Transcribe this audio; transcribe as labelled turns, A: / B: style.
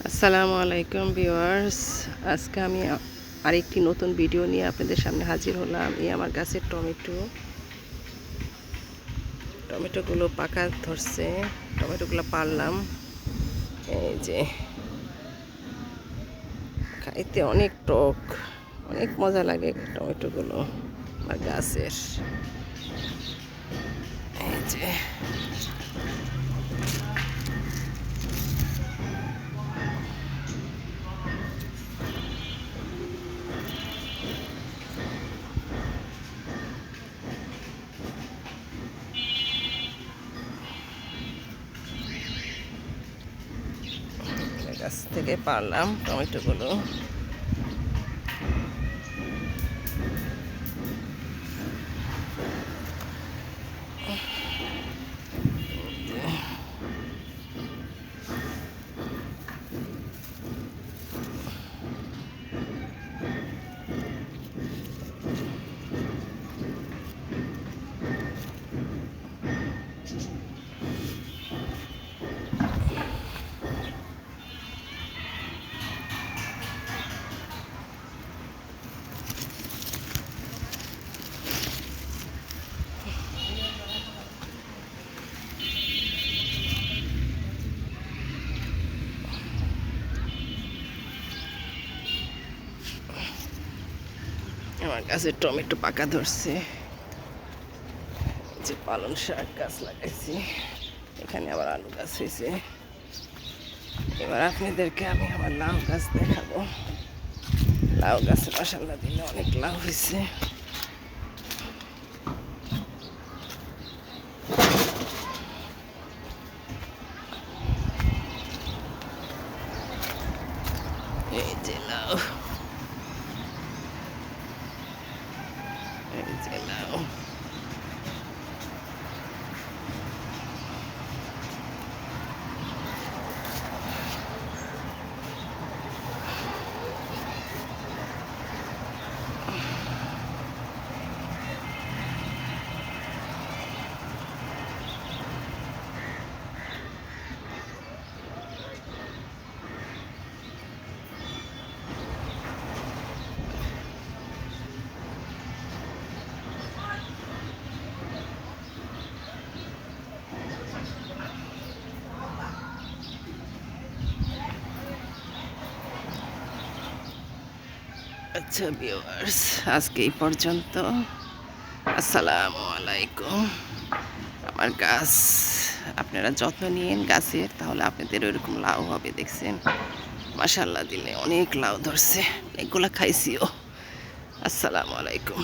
A: আসসালামু আলাইকুম ভিউয়ার্স, আজকে আমি আরেকটি নতুন ভিডিও নিয়ে আপনাদের সামনে হাজির হলাম। এই আমার গাছের টমেটোগুলো পাকা ধরছে, টমেটোগুলো পারলাম। এই যে খাইতে অনেক টক, অনেক মজা লাগে টমেটোগুলো আমার গাছের। এই যে গাছ থেকে পারলাম টমেটোগুলো। আমার গাছে টমেটো পাকা ধরছে। যে পালং শাক গাছ লাগাইছি, এখানে আবার আলু গাছ হয়েছে। এবার আপনাদেরকে আমি আমার লাউ গাছ দেখাবো। লাউ গাছে মাশাআল্লাহ দিলে অনেক লাউ হয়েছে। এই যে লাউ, এই যে লাউ। আচ্ছা ভিউয়ার্স, আজকে এই পর্যন্ত। আসসালামু আলাইকুম। আমার গাছ আপনারা যত্ন নিয়েন গাছের, তাহলে আপনাদের ওইরকম লাউ হবে। দেখছেন মাশাআল্লাহ দিলে অনেক লাউ ধরছে, অনেকগুলা খাইছিও। আসসালামু আলাইকুম।